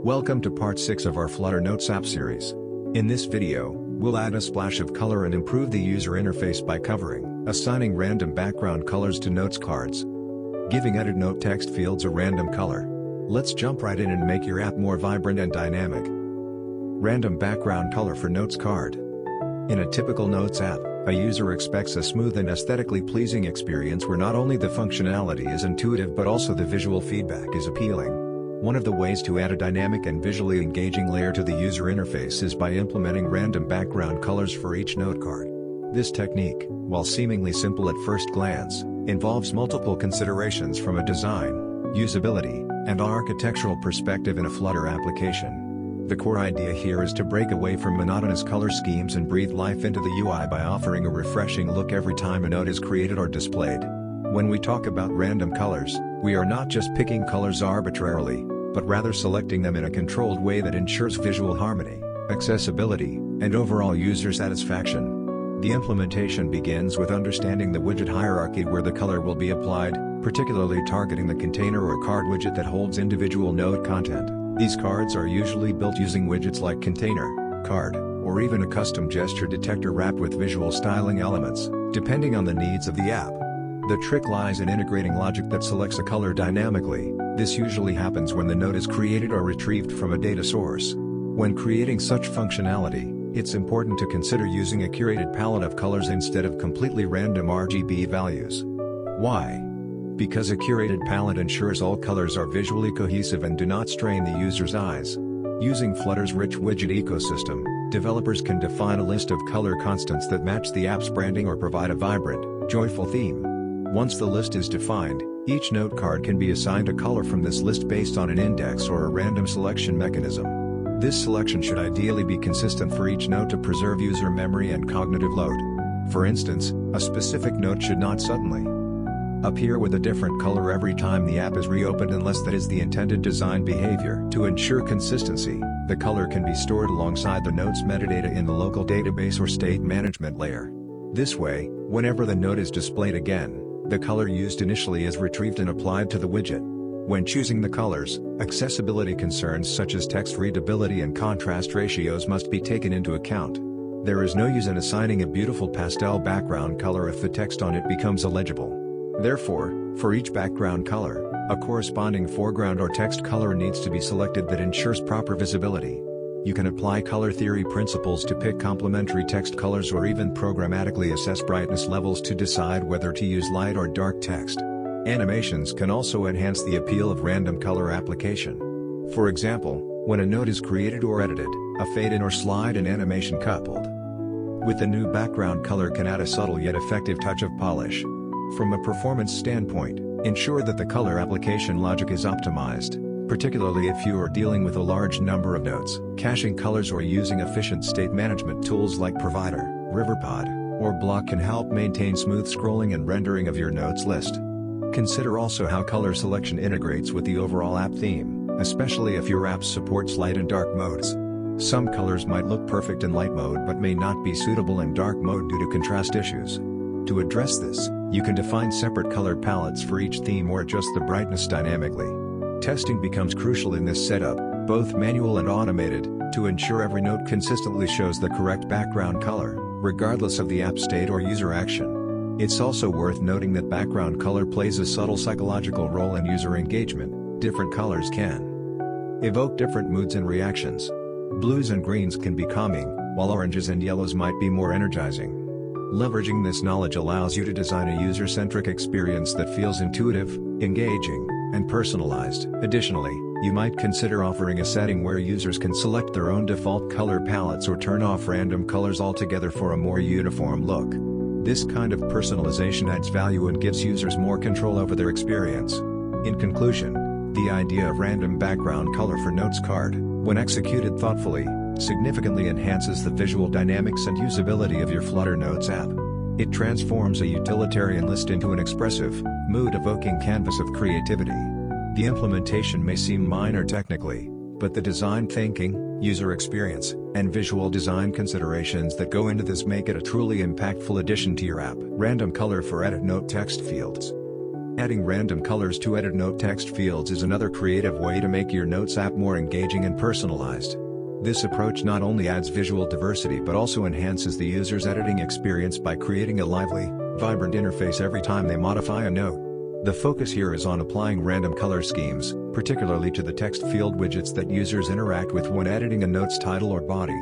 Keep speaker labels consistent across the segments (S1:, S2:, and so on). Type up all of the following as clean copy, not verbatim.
S1: Welcome to part 6 of our Flutter Notes app series. In this video, we'll add a splash of color and improve the user interface by assigning random background colors to notes cards, giving edit note text fields a random color. Let's jump right in and make your app more vibrant and dynamic. Random background color for notes card. In a typical notes app, a user expects a smooth and aesthetically pleasing experience where not only the functionality is intuitive but also the visual feedback is appealing. One of the ways to add a dynamic and visually engaging layer to the user interface is by implementing random background colors for each note card. This technique, while seemingly simple at first glance, involves multiple considerations from a design, usability, and architectural perspective in a Flutter application. The core idea here is to break away from monotonous color schemes and breathe life into the UI by offering a refreshing look every time a note is created or displayed. When we talk about random colors, we are not just picking colors arbitrarily, but rather selecting them in a controlled way that ensures visual harmony, accessibility, and overall user satisfaction. The implementation begins with understanding the widget hierarchy where the color will be applied, particularly targeting the container or card widget that holds individual note content. These cards are usually built using widgets like container, card, or even a custom gesture detector wrapped with visual styling elements, depending on the needs of the app. The trick lies in integrating logic that selects a color dynamically. This usually happens when the note is created or retrieved from a data source. When creating such functionality, it's important to consider using a curated palette of colors instead of completely random RGB values. Why? Because a curated palette ensures all colors are visually cohesive and do not strain the user's eyes. Using Flutter's rich widget ecosystem, developers can define a list of color constants that match the app's branding or provide a vibrant, joyful theme. Once the list is defined, each note card can be assigned a color from this list based on an index or a random selection mechanism. This selection should ideally be consistent for each note to preserve user memory and cognitive load. For instance, a specific note should not suddenly appear with a different color every time the app is reopened unless that is the intended design behavior. To ensure consistency, the color can be stored alongside the note's metadata in the local database or state management layer. This way, whenever the note is displayed again, the color used initially is retrieved and applied to the widget. When choosing the colors, accessibility concerns such as text readability and contrast ratios must be taken into account. There is no use in assigning a beautiful pastel background color if the text on it becomes illegible. Therefore, for each background color, a corresponding foreground or text color needs to be selected that ensures proper visibility. You can apply color theory principles to pick complementary text colors or even programmatically assess brightness levels to decide whether to use light or dark text. Animations can also enhance the appeal of random color application. For example, when a note is created or edited, a fade-in or slide-in animation coupled with a new background color can add a subtle yet effective touch of polish. From a performance standpoint, ensure that the color application logic is optimized, particularly if you are dealing with a large number of notes. Caching colors or using efficient state management tools like Provider, Riverpod, or Block can help maintain smooth scrolling and rendering of your notes list. Consider also how color selection integrates with the overall app theme, especially if your app supports light and dark modes. Some colors might look perfect in light mode but may not be suitable in dark mode due to contrast issues. To address this, you can define separate color palettes for each theme or adjust the brightness dynamically. Testing becomes crucial in this setup, both manual and automated, to ensure every note consistently shows the correct background color, regardless of the app state or user action. It's also worth noting that background color plays a subtle psychological role in user engagement. Different colors can evoke different moods and reactions. Blues and greens can be calming, while oranges and yellows might be more energizing. Leveraging this knowledge allows you to design a user-centric experience that feels intuitive, engaging, and personalized. Additionally, you might consider offering a setting where users can select their own default color palettes or turn off random colors altogether for a more uniform look. This kind of personalization adds value and gives users more control over their experience. In conclusion, the idea of random background color for notes card, when executed thoughtfully, significantly enhances the visual dynamics and usability of your Flutter Notes app. It transforms a utilitarian list into an expressive, mood-evoking canvas of creativity. The implementation may seem minor technically, but the design thinking, user experience, and visual design considerations that go into this make it a truly impactful addition to your app. Random color for edit note text fields. Adding random colors to edit note text fields is another creative way to make your Notes app more engaging and personalized. This approach not only adds visual diversity but also enhances the user's editing experience by creating a lively, vibrant interface every time they modify a note. The focus here is on applying random color schemes, particularly to the text field widgets that users interact with when editing a note's title or body.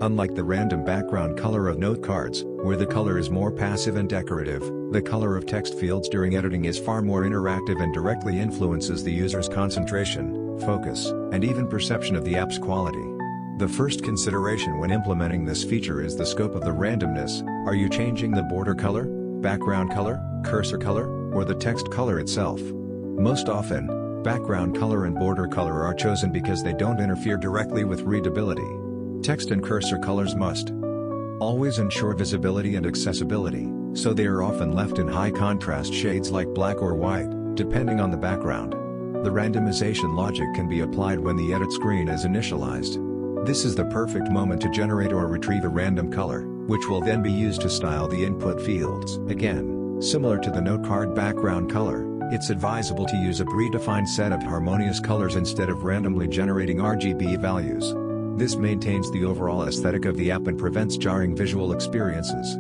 S1: Unlike the random background color of note cards, where the color is more passive and decorative, the color of text fields during editing is far more interactive and directly influences the user's concentration, focus, and even perception of the app's quality. The first consideration when implementing this feature is the scope of the randomness. Are you changing the border color, background color, cursor color, or the text color itself? Most often, background color and border color are chosen because they don't interfere directly with readability. Text and cursor colors must always ensure visibility and accessibility, so they are often left in high contrast shades like black or white, depending on the background. The randomization logic can be applied when the edit screen is initialized. This is the perfect moment to generate or retrieve a random color, which will then be used to style the input fields. Again, similar to the note card background color, it's advisable to use a predefined set of harmonious colors instead of randomly generating RGB values. This maintains the overall aesthetic of the app and prevents jarring visual experiences.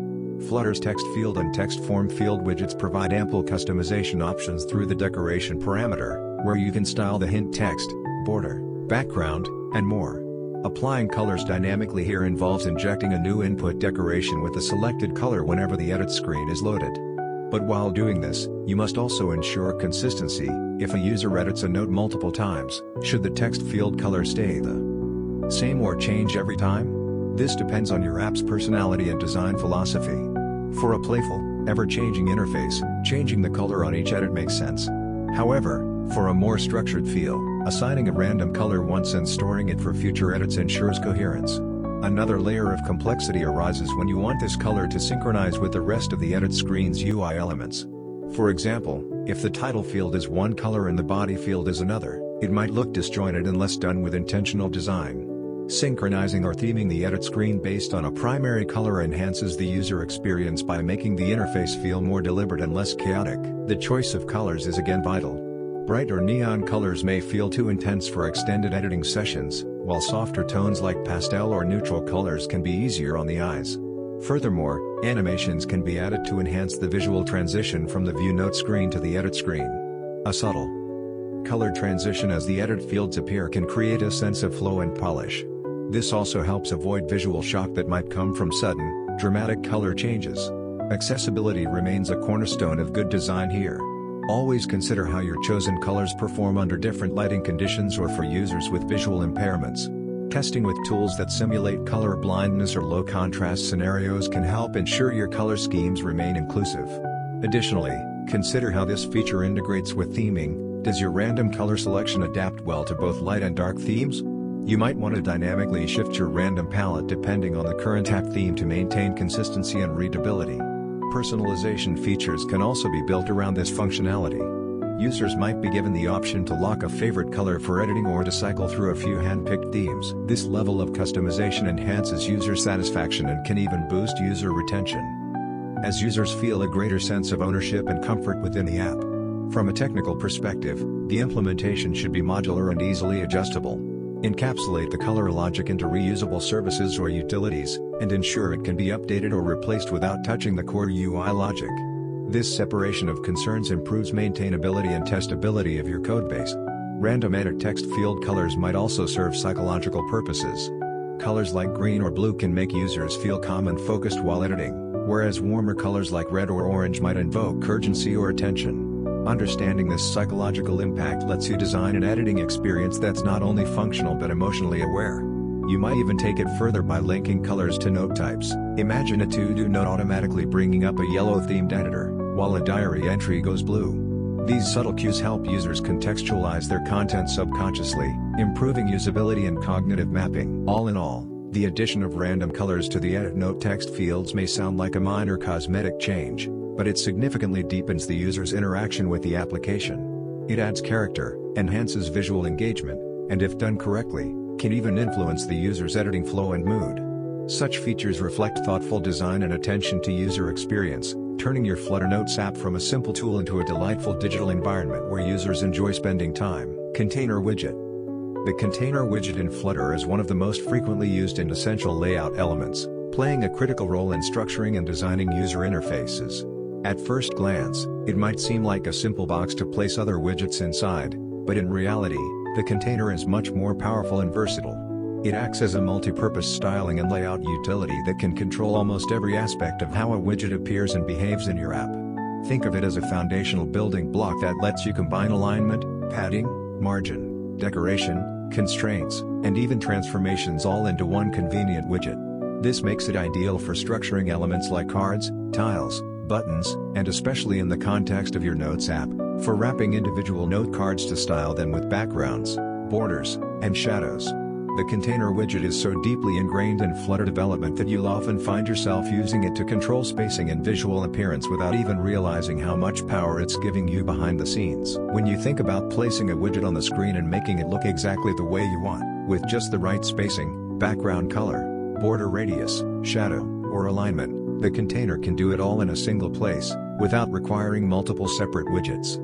S1: Flutter's text field and text form field widgets provide ample customization options through the decoration parameter, where you can style the hint text, border, background, and more. Applying colors dynamically here involves injecting a new input decoration with a selected color whenever the edit screen is loaded. But while doing this, you must also ensure consistency. If a user edits a note multiple times, should the text field color stay the same or change every time? This depends on your app's personality and design philosophy. For a playful, ever-changing interface, changing the color on each edit makes sense. However, for a more structured feel, assigning a random color once and storing it for future edits ensures coherence. Another layer of complexity arises when you want this color to synchronize with the rest of the edit screen's UI elements. For example, if the title field is one color and the body field is another, it might look disjointed unless done with intentional design. Synchronizing or theming the edit screen based on a primary color enhances the user experience by making the interface feel more deliberate and less chaotic. The choice of colors is again vital. Bright or neon colors may feel too intense for extended editing sessions, while softer tones like pastel or neutral colors can be easier on the eyes. Furthermore, animations can be added to enhance the visual transition from the view note screen to the edit screen. A subtle color transition as the edit fields appear can create a sense of flow and polish. This also helps avoid visual shock that might come from sudden, dramatic color changes. Accessibility remains a cornerstone of good design here. Always consider how your chosen colors perform under different lighting conditions or for users with visual impairments. Testing with tools that simulate color blindness or low contrast scenarios can help ensure your color schemes remain inclusive. Additionally, consider how this feature integrates with theming. Does your random color selection adapt well to both light and dark themes? You might want to dynamically shift your random palette depending on the current app theme to maintain consistency and readability. Personalization features can also be built around this functionality. Users might be given the option to lock a favorite color for editing or to cycle through a few hand-picked themes. This level of customization enhances user satisfaction and can even boost user retention, as users feel a greater sense of ownership and comfort within the app. From a technical perspective, the implementation should be modular and easily adjustable. Encapsulate the color logic into reusable services or utilities, and ensure it can be updated or replaced without touching the core UI logic. This separation of concerns improves maintainability and testability of your codebase. Random edit text field colors might also serve psychological purposes. Colors like green or blue can make users feel calm and focused while editing, whereas warmer colors like red or orange might invoke urgency or attention. Understanding this psychological impact lets you design an editing experience that's not only functional but emotionally aware. You might even take it further by linking colors to note types. Imagine a to-do note automatically bringing up a yellow-themed editor, while a diary entry goes blue. These subtle cues help users contextualize their content subconsciously, improving usability and cognitive mapping. All in all, the addition of random colors to the edit note text fields may sound like a minor cosmetic change, but it significantly deepens the user's interaction with the application. It adds character, enhances visual engagement, and if done correctly, can even influence the user's editing flow and mood. Such features reflect thoughtful design and attention to user experience, turning your Flutter Notes app from a simple tool into a delightful digital environment where users enjoy spending time. Container widget. The container widget in Flutter is one of the most frequently used and essential layout elements, playing a critical role in structuring and designing user interfaces. At first glance, it might seem like a simple box to place other widgets inside, but in reality, the container is much more powerful and versatile. It acts as a multi-purpose styling and layout utility that can control almost every aspect of how a widget appears and behaves in your app. Think of it as a foundational building block that lets you combine alignment, padding, margin, decoration, constraints, and even transformations all into one convenient widget. This makes it ideal for structuring elements like cards, tiles, buttons, and especially in the context of your Notes app, for wrapping individual note cards to style them with backgrounds, borders, and shadows. The container widget is so deeply ingrained in Flutter development that you'll often find yourself using it to control spacing and visual appearance without even realizing how much power it's giving you behind the scenes. When you think about placing a widget on the screen and making it look exactly the way you want, with just the right spacing, background color, border radius, shadow, or alignment, the container can do it all in a single place, without requiring multiple separate widgets.